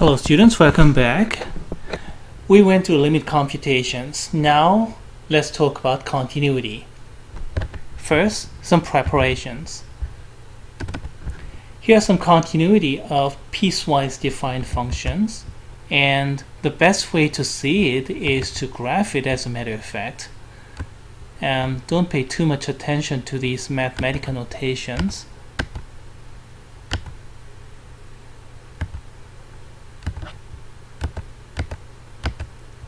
Hello students, welcome back. We went through limit computations. Now let's talk about continuity. First, some preparations. Here are some continuity of piecewise defined functions, and the best way to see it is to graph it, as a matter of fact. Don't pay too much attention to these mathematical notations.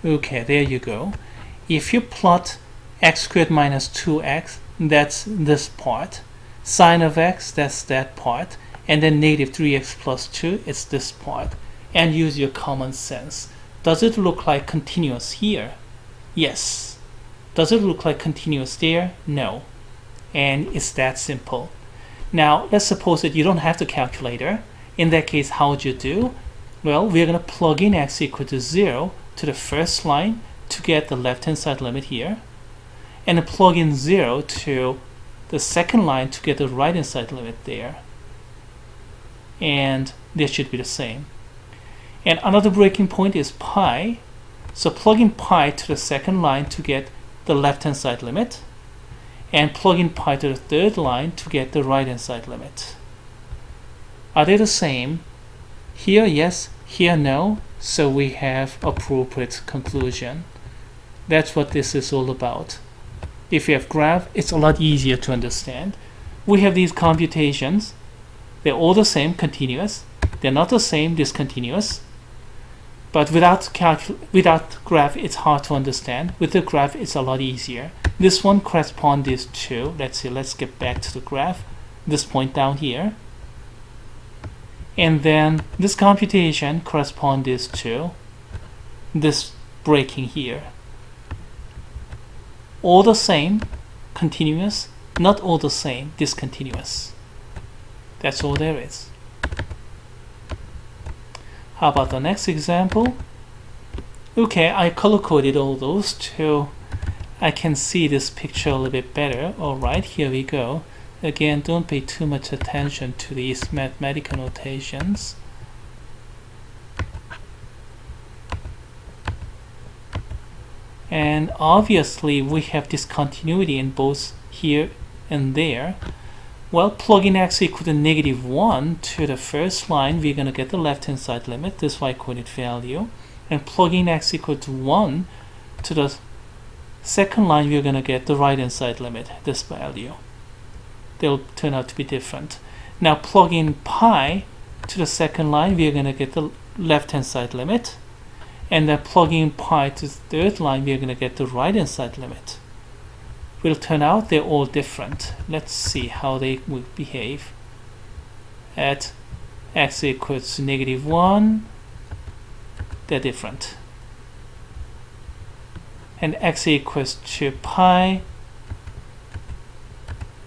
Okay, there you go. If you plot x squared minus 2x, that's this part. Sine of x, that's that part. And then negative 3x plus 2, it's this part. And use your common sense. Does it look like continuous here? Yes. Does it look like continuous there? No. And it's that simple. Now, let's suppose that you don't have the calculator. In that case, how would you do? Well, we're going to plug in x equal to 0 to the first line to get the left-hand side limit here, and then plug in 0 to the second line to get the right-hand side limit there. And they should be the same. And another breaking point is pi. So plug in pi to the second line to get the left-hand side limit, and plug in pi to the third line to get the right-hand side limit. Are they the same? Here, yes. Here, no. So we have appropriate conclusion. That's what this is all about. If you have graph, it's a lot easier to understand. We have these computations. They're all the same, continuous. They're not the same, discontinuous. But without graph, it's hard to understand. With the graph, it's a lot easier. This one corresponds to, let's see, let's get back to the graph. This point down here. And then this computation corresponds to this breaking here. All the same, continuous, not all the same, discontinuous. That's all there is. How about the next example? Okay, I color-coded all those so I can see this picture a little bit better. Alright, here we go. Again, don't pay too much attention to these mathematical notations. And obviously, we have discontinuity in both here and there. Well, plug in x equal to negative 1 to the first line, we're going to get the left-hand side limit, this y-coordinate value. And plug in x equal to 1 to the second line, we're going to get the right-hand side limit, this value. They'll turn out to be different. Now plug in pi to the second line, we're going to get the left-hand side limit. And then plug in pi to the third line, we're going to get the right-hand side limit. Will turn out they're all different. Let's see how they will behave. At x equals to negative 1, they're different. And x equals to pi,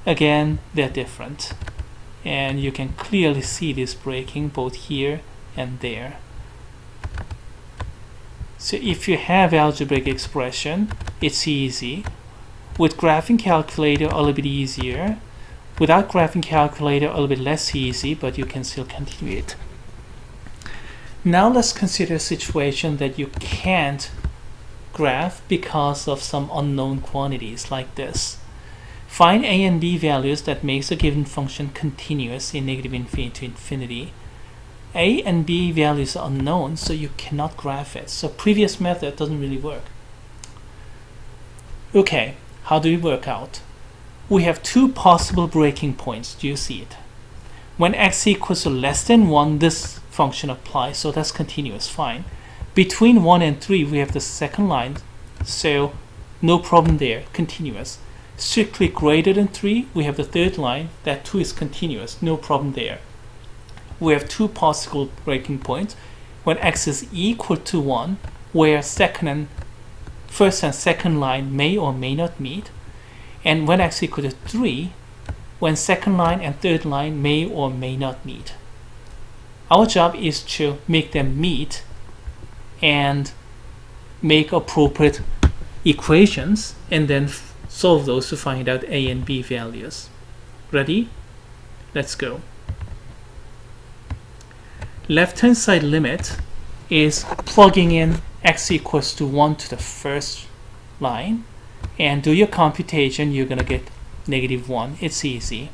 again, they're different. And you can clearly see this breaking both here and there. So if you have algebraic expression, it's easy. With graphing calculator, a little bit easier. Without graphing calculator, a little bit less easy, but you can still continue it. Now let's consider a situation that you can't graph because of some unknown quantities like this. Find a and b values that makes a given function continuous in negative infinity to infinity. A and b values are unknown, so you cannot graph it. So previous method doesn't really work. Okay, how do we work out? We have two possible breaking points. Do you see it? When x equals to less than 1, this function applies, so that's continuous, fine. Between 1 and 3, we have the second line, so no problem there, continuous. Strictly greater than 3, we have the third line, that 2 is continuous, no problem there. We have two possible breaking points. When x is equal to 1, where first and second line may or may not meet. And when x equal to 3, when second line and third line may or may not meet. Our job is to make them meet and make appropriate equations and then solve those to find out a and b values. Ready? Let's go. Left-hand side limit is plugging in x equals to 1 to the first line and do your computation. You're going to get -1. It's easy.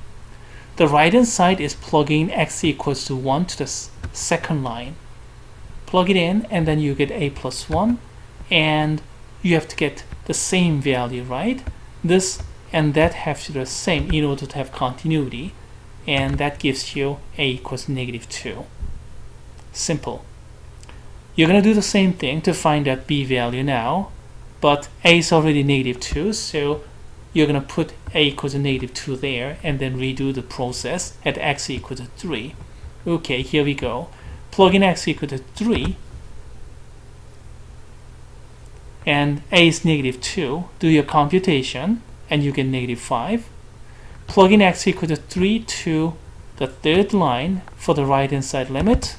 The right hand side is plugging x equals to 1 to the second line. Plug it in and then you get a plus 1, and you have to get the same value, right? This and that have to be the same in order to have continuity, and that gives you a equals -2. Simple. You're going to do the same thing to find that b value now, but a is already -2, so you're going to put a equals to -2 there and then redo the process at x equals to 3. Okay, here we go. Plug in x equals to 3 and a is -2. Do your computation and you get -5. Plug in x equals to 3 to the third line for the right hand side limit.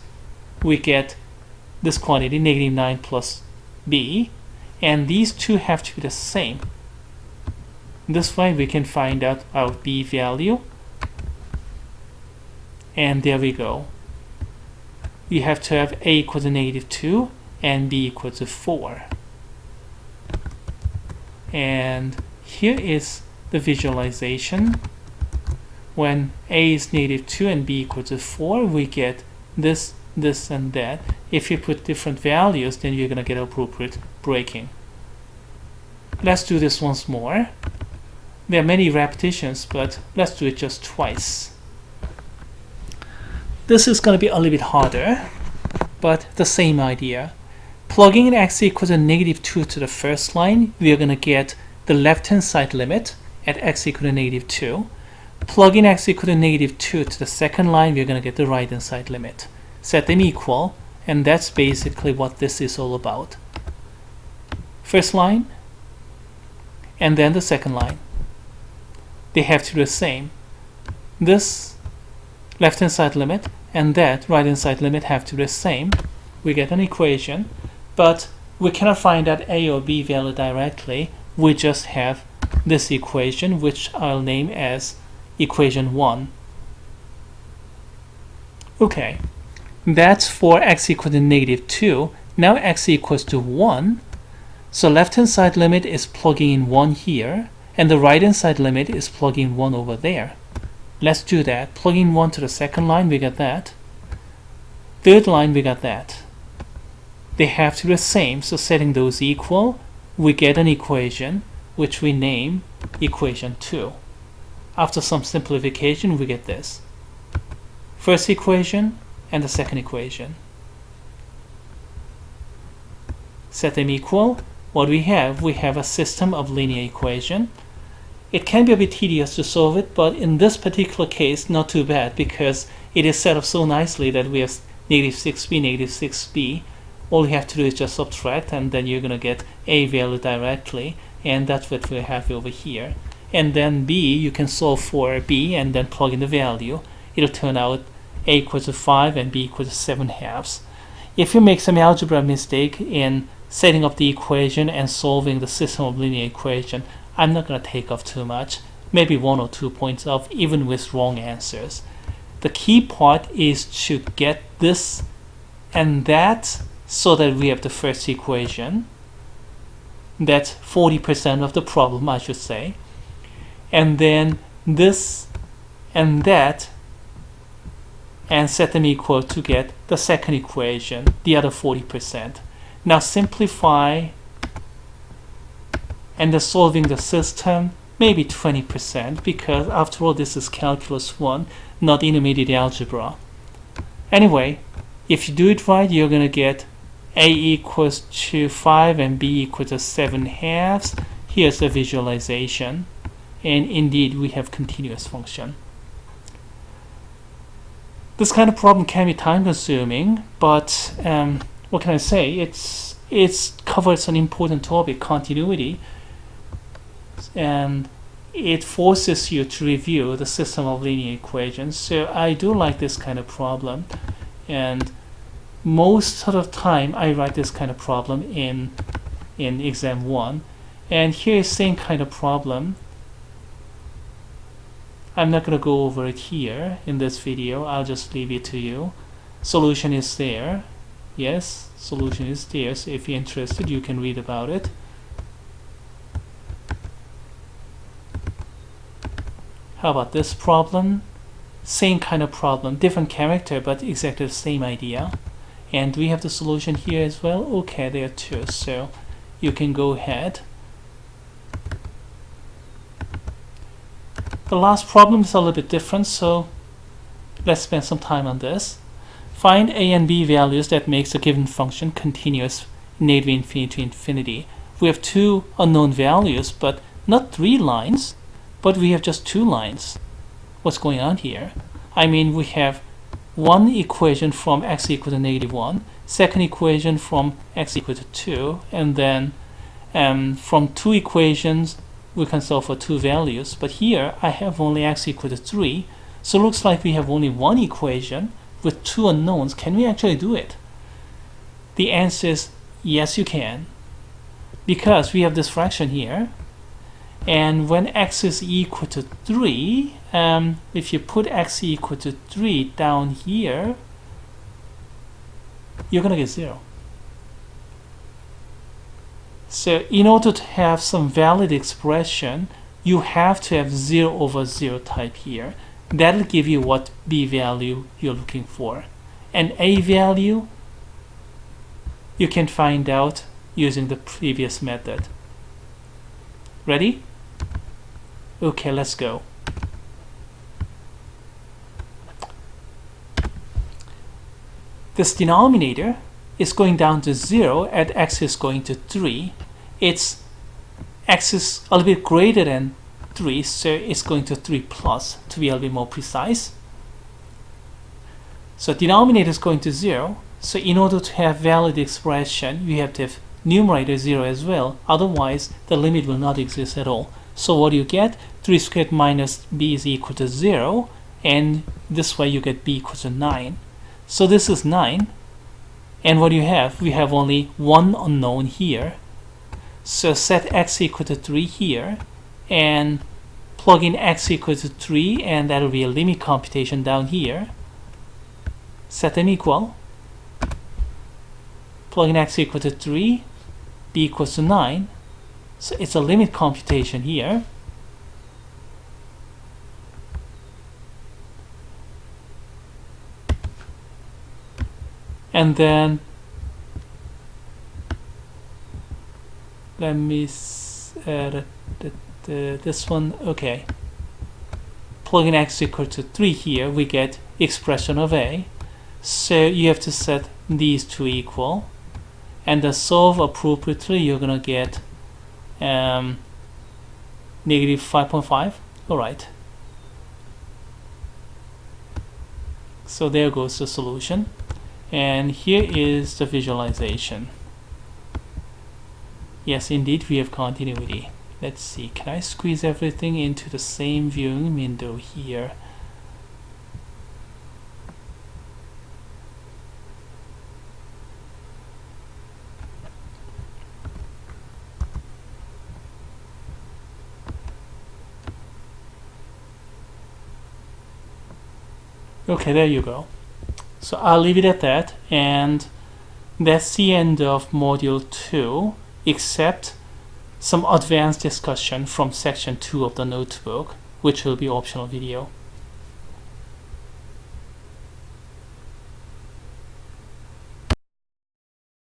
We get this quantity, -9 plus b, and these two have to be the same. This way we can find out our b value, and there we go. You have to have a equals to -2 and b equals to 4. And here is the visualization. When a is -2 and b equals to 4, we get this, this, and that. If you put different values, then you're going to get appropriate breaking. Let's do this once more. There are many repetitions, but let's do it just twice. This is going to be a little bit harder, but the same idea. Plugging in x equals to -2 to the first line, we are going to get the left-hand side limit at x equals to -2. Plug in x equals to -2 to the second line, we're going to get the right-hand side limit. Set them equal, and that's basically what this is all about. First line, and then the second line. They have to be the same. This left-hand side limit and that right-hand side limit have to be the same. We get an equation, but we cannot find out a or b value directly. We just have this equation, which I'll name as equation 1. Okay, that's for x equals to -2. Now x equals to 1. So left-hand side limit is plugging in 1 here, and the right-hand side limit is plugging 1 over there. Let's do that. Plugging 1 to the second line, we got that. Third line, we got that. They have to be the same, so setting those equal, we get an equation which we name equation 2. After some simplification, we get this. First equation and the second equation. Set them equal. What we have a system of linear equation. It can be a bit tedious to solve it, but in this particular case, not too bad, because it is set up so nicely that we have -6b, -6b. All you have to do is just subtract, and then you're going to get a value directly, and that's what we have over here. And then b, you can solve for b and then plug in the value. It'll turn out a equals to 5 and b equals to 7/2. If you make some algebra mistake in setting up the equation and solving the system of linear equation, I'm not going to take off too much, maybe 1 or 2 points off, even with wrong answers. The key part is to get this and that so that we have the first equation. That's 40% of the problem, I should say. And then this and that, and set them equal to get the second equation, the other 40%. Now simplify, and then solving the system, maybe 20%, because after all this is calculus 1, not intermediate algebra. Anyway, if you do it right, you're going to get a equals to 5 and b equals to 7/2. Here's the visualization, and indeed we have continuous function. This kind of problem can be time consuming, but what can I say? It covers an important topic, continuity, and it forces you to review the system of linear equations. So I do like this kind of problem, and most of the time I write this kind of problem in exam 1. And here is same kind of problem. I'm not going to go over it here in this video. I'll just leave it to you. Solution is there. Yes, solution is there, so if you're interested you can read about it. How about this problem? Same kind of problem, different character, but exactly the same idea. And we have the solution here as well. Okay, there are two, so you can go ahead. The last problem is a little bit different, so let's spend some time on this. Find a and b values that makes a given function continuous negative infinity to infinity. We have two unknown values, but not 3 lines, but we have just 2 lines. What's going on here? I mean, we have one equation from x equal to -1, second equation from x equal to 2, and then from 2 equations we can solve for 2 values. But here I have only x equal to 3, so it looks like we have only one equation with 2 unknowns. Can we actually do it? The answer is yes, you can, because we have this fraction here, and when x is equal to 3, if you put x equal to 3 down here, you're gonna get 0. So in order to have some valid expression, you have to have 0 over 0 type here. That'll give you what b value you're looking for. And a value you can find out using the previous method. Ready? Okay, let's go. This denominator is going down to 0 at x is going to 3. It's x is a little bit greater than 3, so it's going to 3 plus, to be a little bit more precise. So denominator is going to 0, so in order to have valid expression you have to have numerator 0 as well, otherwise the limit will not exist at all. So what do you get? 3 squared minus b is equal to 0, and this way you get b equals to 9. So this is 9, and what do you have? We have only one unknown here. So set x equal to 3 here, and plug in x equal to 3, and that will be a limit computation down here. Set them equal. Plug in x equal to 3, b equals to 9. So it's a limit computation here. And then let me this one. Okay, plug in x equal to 3 here, we get expression of a. So you have to set these two equal, and to solve appropriately you're gonna get negative 5.5. Alright, so there goes the solution, and here is the visualization. Yes, indeed we have continuity. Let's see, can I squeeze everything into the same viewing window here? Okay, there you go. So I'll leave it at that, and that's the end of module 2, except some advanced discussion from section 2 of the notebook, which will be optional video.